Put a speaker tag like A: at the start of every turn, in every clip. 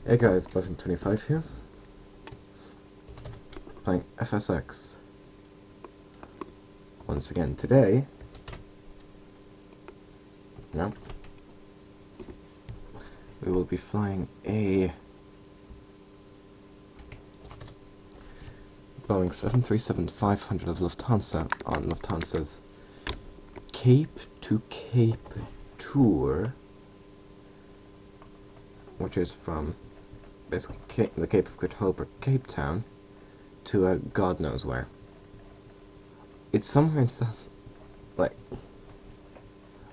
A: Hey guys, Button25 here, playing FSX. Once again today, we will be flying a Boeing 737-500 of Lufthansa on Lufthansa's Cape to Cape tour, which is from basically the Cape of Good Hope or Cape Town to God knows where. It's somewhere in South,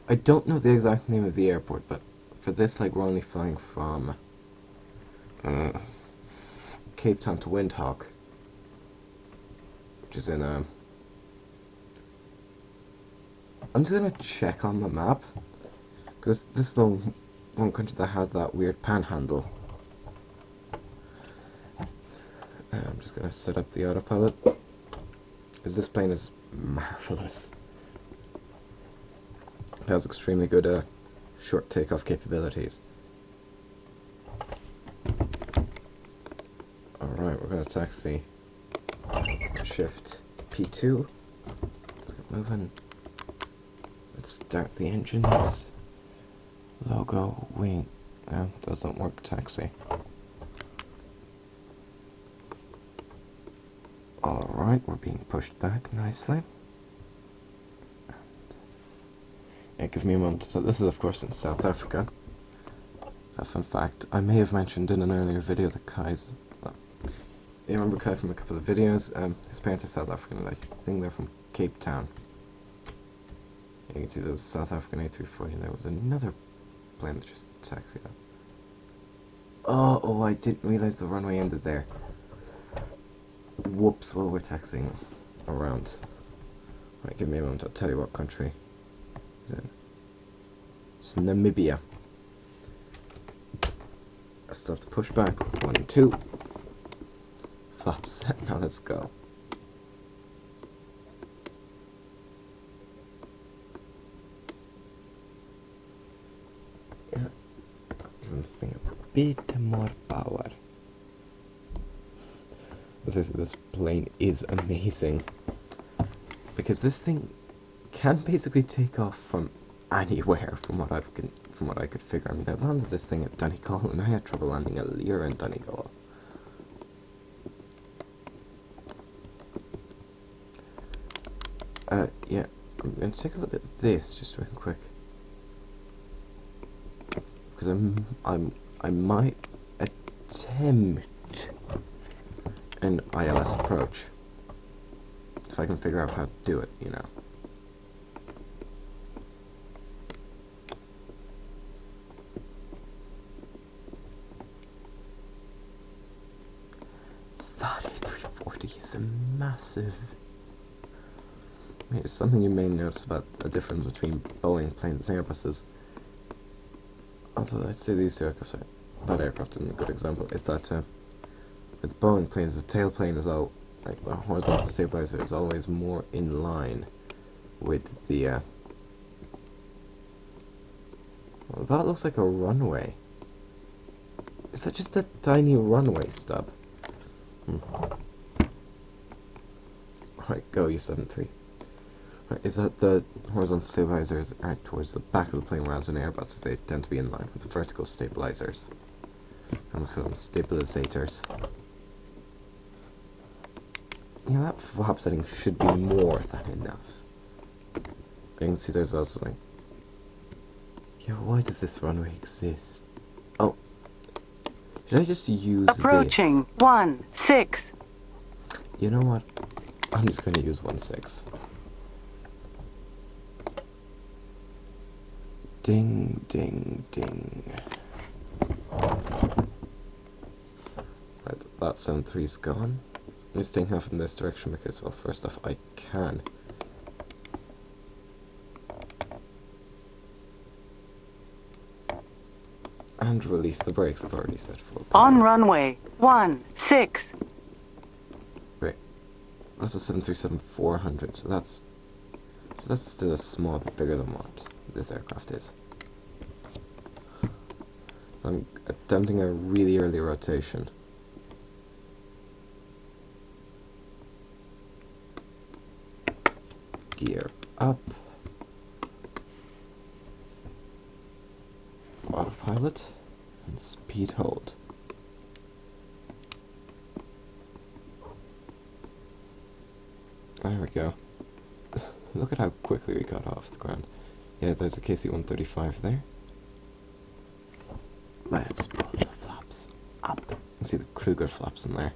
A: I don't know the exact name of the airport, but for this, we're only flying from Cape Town to Windhoek, which is in I'm just gonna check on the map, because this is the one country that has that weird panhandle. I'm just gonna set up the autopilot, because this plane is marvelous. It has extremely good short takeoff capabilities. Alright, we're gonna taxi. Shift P2. Let's get moving. Let's start the engines. Logo, wing. No, doesn't work, taxi. Alright, we're being pushed back nicely. Yeah, give me a moment. So this is of course in South Africa. A fun fact, I may have mentioned in an earlier video that Kai's... you remember Kai from a couple of videos? His parents are South African, and I think they're from Cape Town. You can see there was South African A340, and there was another plane that just taxied up. Oh, I didn't realise the runway ended there. Whoops, well, we're taxiing around. Right, give me a moment, I'll tell you what country. It's Namibia. I still have to push back. 1 and 2. Flap set, now let's go. Yeah. This thing a bit more power. This plane is amazing, because this thing can basically take off from anywhere, from what I could figure. I mean, I've landed this thing at Donegal, and I had trouble landing a Lear in Donegal. Yeah, I'm going to take a look at this just real quick, because I might attempt an ILS approach if I can figure out how to do it, you know. That A340 is a massive. Here's something you may notice about the difference between Boeing planes and Airbuses. Although I'd say these two aircraft are, that aircraft isn't a good example, is that with Boeing planes, the tailplane is all, the horizontal stabilizer is always more in line with the, well, that looks like a runway. Is that just a tiny runway stub? Right, go, you 7-3. Right, is that the horizontal stabilizers are towards the back of the plane, whereas in Airbuses they tend to be in line with the vertical stabilizers. I'm going to call them stabilizators. Yeah, that flap setting should be more than enough. You can see there's also yeah, why does this runway exist? Oh, should I just use
B: approaching
A: this?
B: 1-6.
A: You know what? I'm just going to use 1-6. Ding, ding, ding. Right, that 7-3's gone. I'm just taking off in this direction because, well, first off, I can. And release the brakes. I've already set full power.
B: On runway 16.
A: Wait, that's a 737-400, so that's still a small bit bigger than what this aircraft is. I'm attempting a really early rotation. Gear up. Autopilot and speed hold. There we go. Look at how quickly we got off the ground. Yeah, there's a KC-135 there. Let's pull the flaps up. You can see the Kruger flaps in there.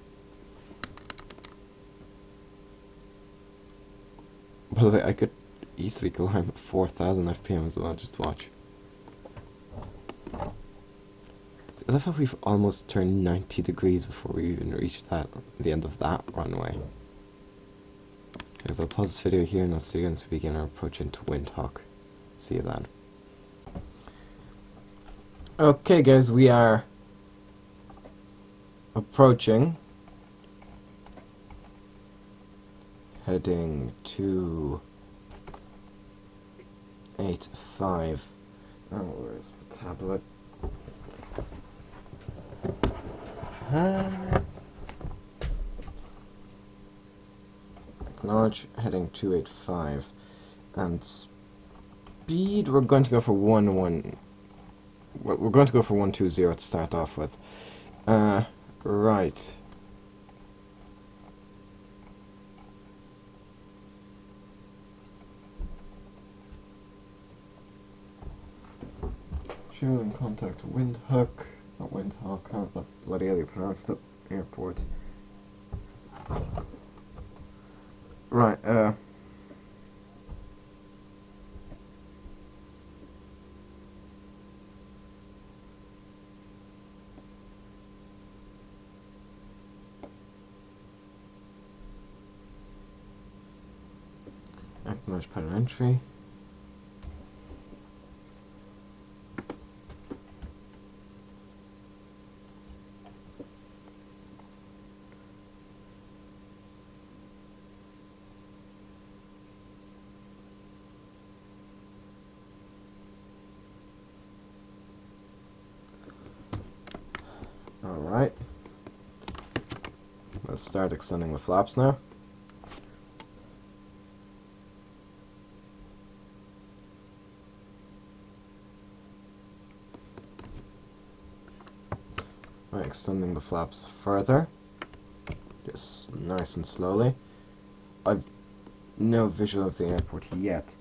A: By the way, I could easily climb at 4,000 FPM as well, just watch. So I love how we've almost turned 90 degrees before we even reached the end of that runway. Guys, I'll pause this video here and I'll see you once we begin our approach into Windhoek. See you then. Okay guys, we are approaching, heading to 85. Oh, where's my tablet? Acknowledge, heading 285, and speed we're going to go for 120 to start off with. Right. Showing contact Windhoek, not Windhoek, how the bloody hell you pronounced it, airport. Right, acknowledge pilot entry. Alright. Let's start extending the flaps now. Right, extending the flaps further. Just nice and slowly. I've no visual of the airport yet.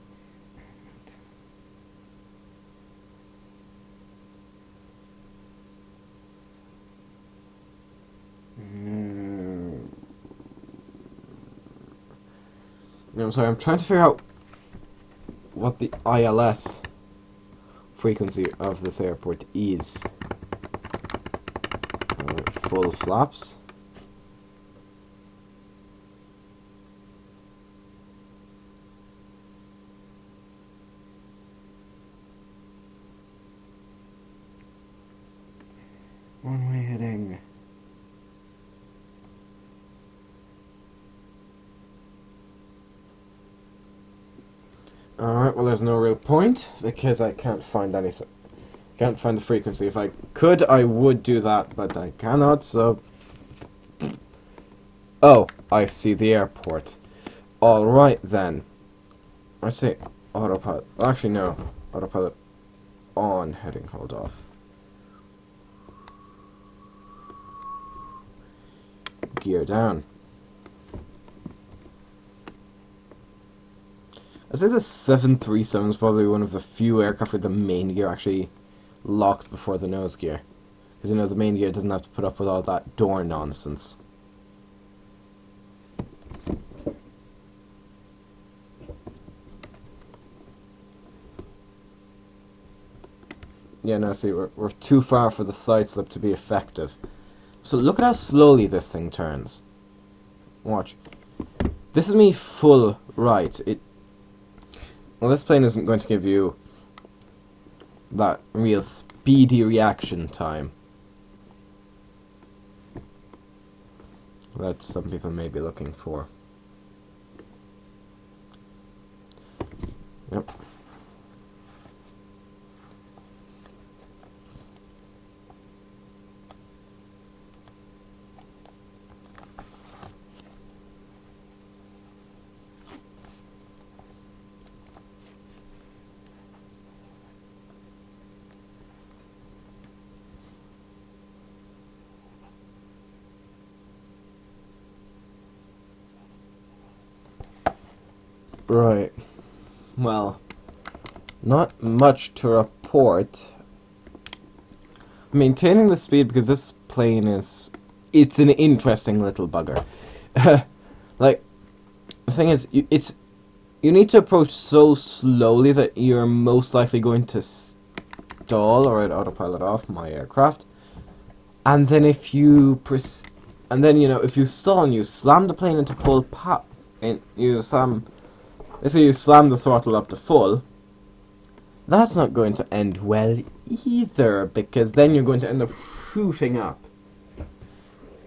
A: No, I'm sorry, I'm trying to figure out what the ILS frequency of this airport is. Full flaps. One way heading. Alright, well there's no real point, because I can't find anything. Can't find the frequency. If I could, I would do that, but I cannot, so... Oh, I see the airport. Alright then. I'd say autopilot. Actually, no. Autopilot on, heading hold off. Gear down. I'd say the 737 is probably one of the few aircraft where the main gear actually locks before the nose gear. Because, you know, the main gear doesn't have to put up with all that door nonsense. Yeah, no, see, we're too far for the side slip to be effective. So look at how slowly this thing turns. Watch. This is me full right. Well, this plane isn't going to give you that real speedy reaction time that some people may be looking for. Yep. Right. Well, not much to report. Maintaining the speed because this plane it's an interesting little bugger. Like, the thing is, you need to approach so slowly that you're most likely going to stall, or I'd autopilot off my aircraft. And then if you if you stall and you slam the plane into full power, and you slam the throttle up to full, that's not going to end well either, because then you're going to end up shooting up.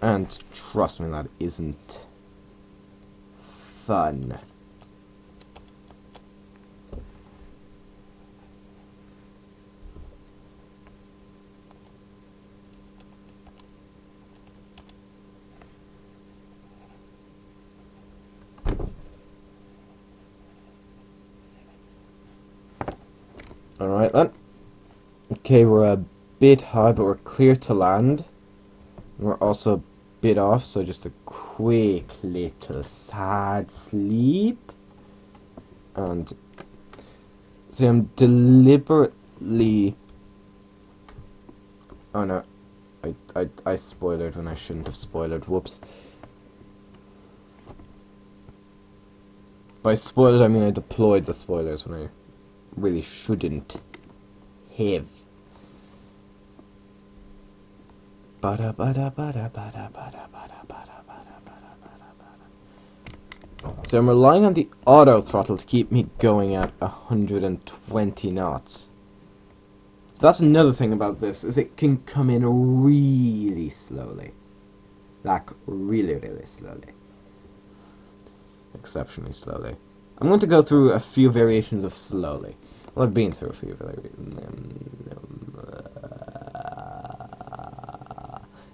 A: And trust me, that isn't fun. Alright then. Okay, we're a bit high, but we're clear to land. We're also a bit off, so just a quick little sad sleep. And see, I'm deliberately... Oh no, I spoiled when I shouldn't have spoiled. Whoops. By spoiled, I mean I deployed the spoilers when I really shouldn't have. So I'm relying on the auto throttle to keep me going at 120 knots. So that's another thing about this, is it can come in really slowly. Like, really, really slowly. Exceptionally slowly. I'm going to go through a few variations of slowly. Well, I've been through a few variations.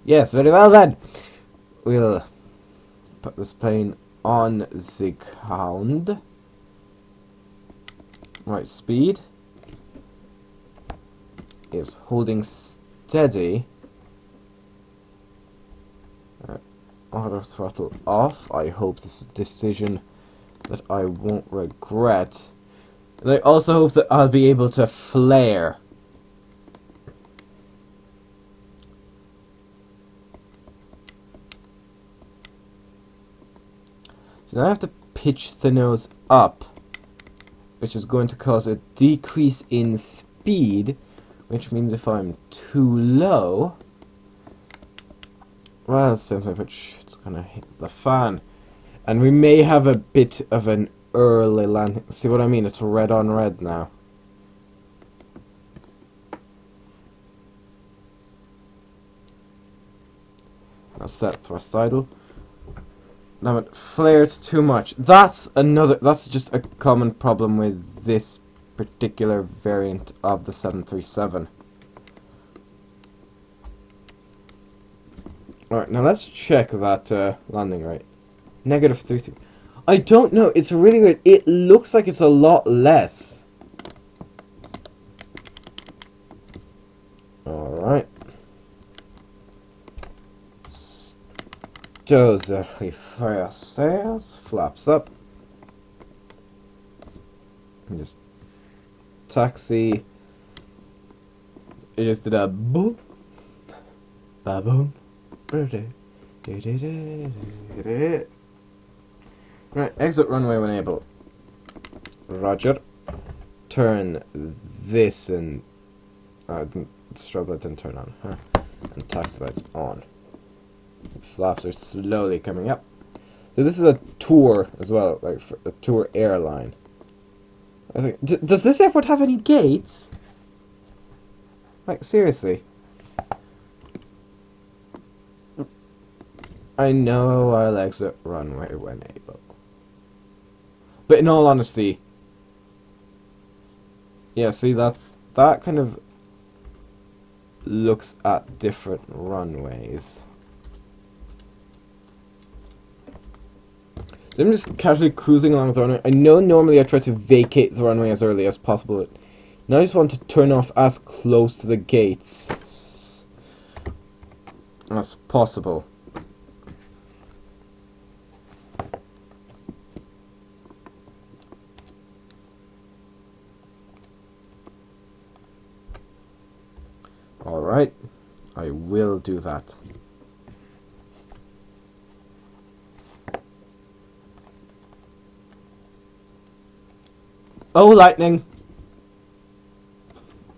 A: Yes, very well then. We'll put this plane on the ground. Right, speed is holding steady. Auto throttle off. I hope this is a decision that I won't regret. And I also hope that I'll be able to flare. So now I have to pitch the nose up, which is going to cause a decrease in speed, which means if I'm too low, well, simply put, it's gonna hit the fan. And we may have a bit of an early landing. See what I mean? It's red on red now. I'll set thrust idle. Now it flared too much. That's just a common problem with this particular variant of the 737. Alright, now let's check that landing rate. -33. I don't know, it's really weird. It looks like it's a lot less. Alright. Stows the first sails, flaps up. And just taxi. It just did a boom. Ba boom. Right, exit runway when able. Roger. Turn this and strobe light didn't turn on. Huh. And taxi lights on. The flaps are slowly coming up. So this is a tour as well, like for a tour airline. I think, does this airport have any gates? Like seriously? I know I'll exit runway when able. But in all honesty, yeah, see that kind of looks at different runways. So I'm just casually cruising along the runway. I know normally I try to vacate the runway as early as possible, but now I just want to turn off as close to the gates as possible. I will do that. Oh, lightning!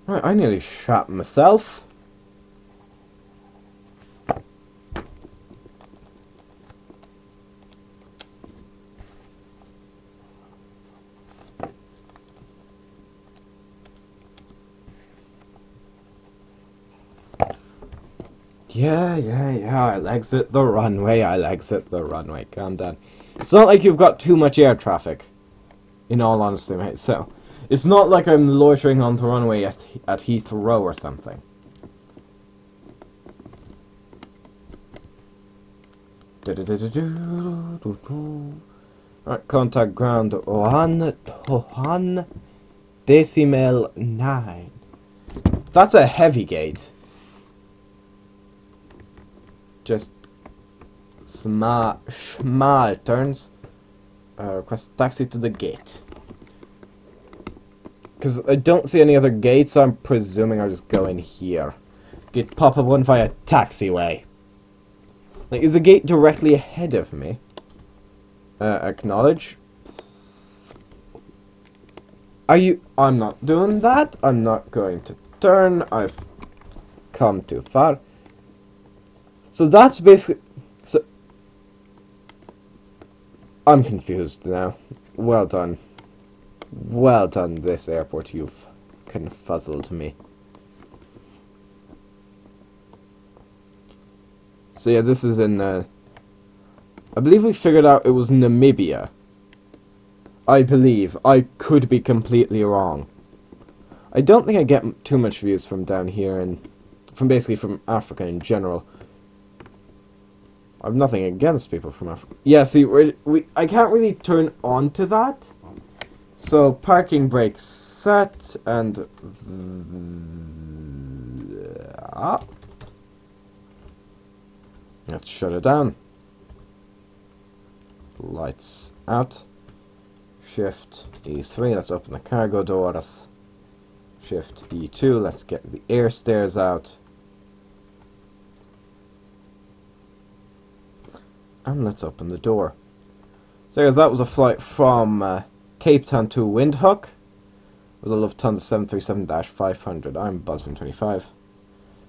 A: Right, I nearly shot myself. Yeah, I'll exit the runway, calm down. It's not like you've got too much air traffic, in all honesty, mate, so... It's not like I'm loitering on the runway at Heathrow or something. Alright, contact ground 1.9. That's a heavy gate. Just small turns. Request taxi to the gate. Because I don't see any other gates, so I'm presuming I'll just go in here. Gate pop-up 1 via taxiway. Like, is the gate directly ahead of me? Acknowledge. Are you... I'm not doing that. I'm not going to turn. I've come too far. So that's basically... So... I'm confused now. Well done. Well done, this airport. You've confuzzled me. So yeah, this is in... I believe we figured out it was Namibia. I believe. I could be completely wrong. I don't think I get too much views from down here, and basically from Africa in general. I've nothing against people from Africa. Yeah, see, I can't really turn on to that. So, parking brake set, and... Let's shut it down. Lights out. Shift E3, let's open the cargo doors. Shift E2, let's get the air stairs out. And let's open the door. So guys, that was a flight from Cape Town to Windhoek with a Lufthansa 737-500. I'm Buzzman25.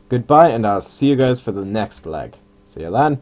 A: Goodbye, and I'll see you guys for the next leg. See you then.